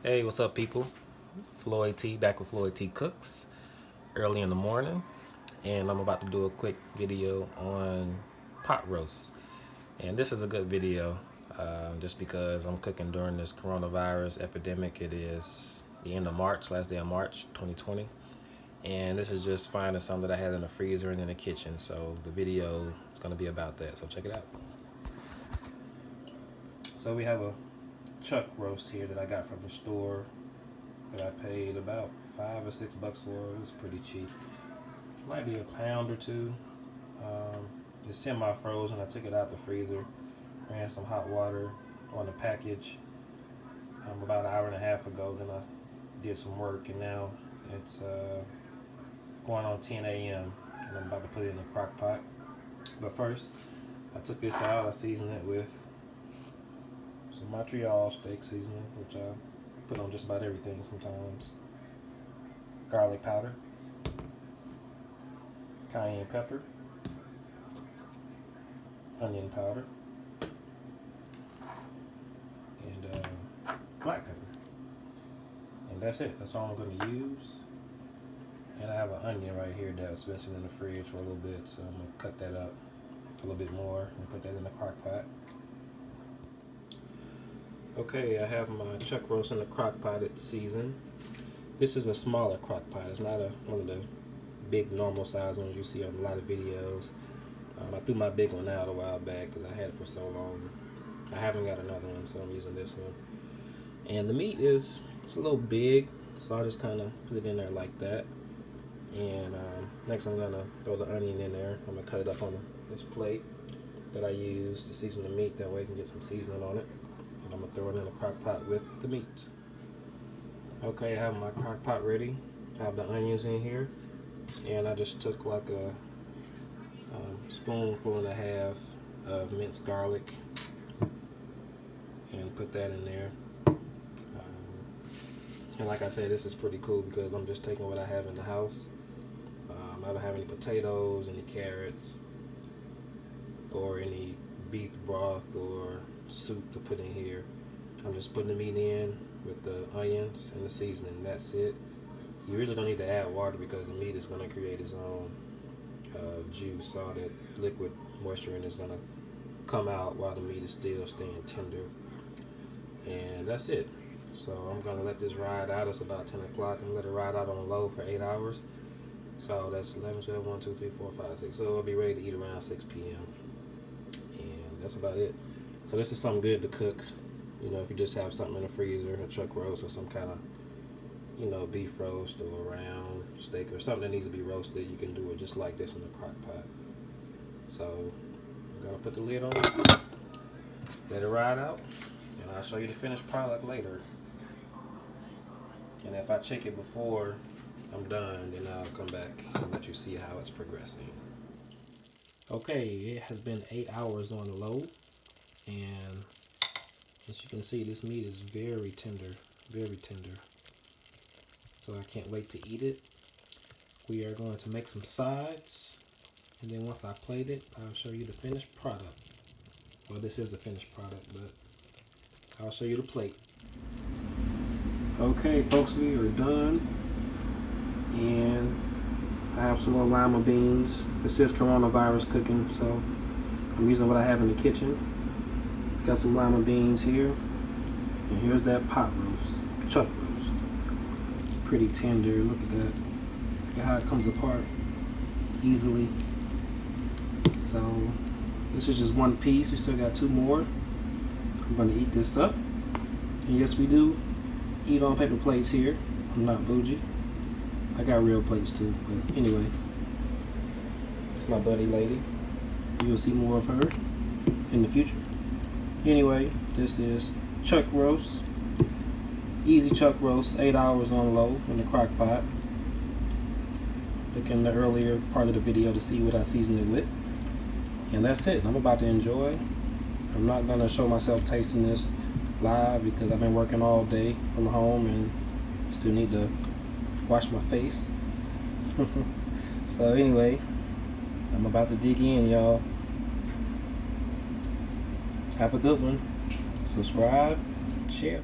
Hey, what's up, people? Floyd T back with Floyd T Cooks early in the morning, and I'm about to do a quick video on pot roasts. And this is a good video just because I'm cooking during this coronavirus epidemic. It is the end of March, last day of March 2020, and this is just finding some that I had in the freezer and in the kitchen. So the video is going to be about that, so check it out. So we have a chuck roast here that I got from the store that I paid about $5 or $6 for. It was pretty cheap. Might be a pound or two. It's semi-frozen. I took it out the freezer, ran some hot water on the package about an hour and a half ago. Then I did some work, and now it's going on 10 a.m. and I'm about to put it in the crock pot. But first, I took this out. I seasoned it with some Montreal steak seasoning, which I put on just about everything sometimes. Garlic powder, cayenne pepper, onion powder, and black pepper. And that's it. That's all I'm going to use. And I have an onion right here that's been sitting in the fridge for a little bit, so I'm going to cut that up a little bit more and put that in the crock pot. Okay, I have my chuck roast in the crock pot. It's seasoned. This is a smaller crock pot. It's not one of the big normal size ones you see on a lot of videos. I threw my big one out a while back because I had it for so long. I haven't got another one, so I'm using this one. And the meat it's a little big, so I'll just kind of put it in there like that. And next I'm going to throw the onion in there. I'm going to cut it up on this plate that I use to season the meat. That way I can get some seasoning on it. And I'm going to throw it in the crock pot with the meat. Okay, I have my crock pot ready. I have the onions in here. And I just took like a spoonful and a half of minced garlic and put that in there. And like I said, this is pretty cool because I'm just taking what I have in the house. I don't have any potatoes, any carrots, or any beef broth or soup to put in here. I'm just putting the meat in with the onions and the seasoning. That's it. You really don't need to add water because the meat is going to create its own juice. All that liquid moisture in it is going to come out while the meat is still staying tender. And that's it. So I'm going to let this ride out. It's about 10 o'clock. I'm going to let it ride out on low for 8 hours. So that's 11, 12, 1, 2, 3, 4, 5, 6. So it'll be ready to eat around 6 p.m. And that's about it. So this is something good to cook. You know, if you just have something in the freezer, a chuck roast or some kind of, you know, beef roast or round steak or something that needs to be roasted, you can do it just like this in the crock pot. So I'm going to put the lid on, let it ride out, and I'll show you the finished product later. And if I check it before I'm done, then I'll come back and let you see how it's progressing. Okay, it has been 8 hours on the low, and as you can see, this meat is very tender, very tender. So I can't wait to eat it. We are going to make some sides, and then once I plate it, I'll show you the finished product. Well, this is the finished product, but I'll show you the plate. Okay, folks, we are done. And I have some more lima beans. This is coronavirus cooking, so I'm using what I have in the kitchen. Got some lima beans here. And here's that pot roast, chuck roast. It's pretty tender. Look at that. Look at how it comes apart easily. So this is just one piece. We still got two more. I'm going to eat this up. And yes, we do eat on paper plates here. I'm not bougie. I got real plates too, but anyway, it's my buddy lady. You'll see more of her in the future. Anyway, this is chuck roast, easy chuck roast, 8 hours on low in the crock pot. Look in the earlier part of the video to see what I seasoned it with. And that's it. I'm about to enjoy. I'm not gonna show myself tasting this live because I've been working all day from home and still need to wash my face. So anyway, I'm about to dig in, y'all. Have a good one. Subscribe, share.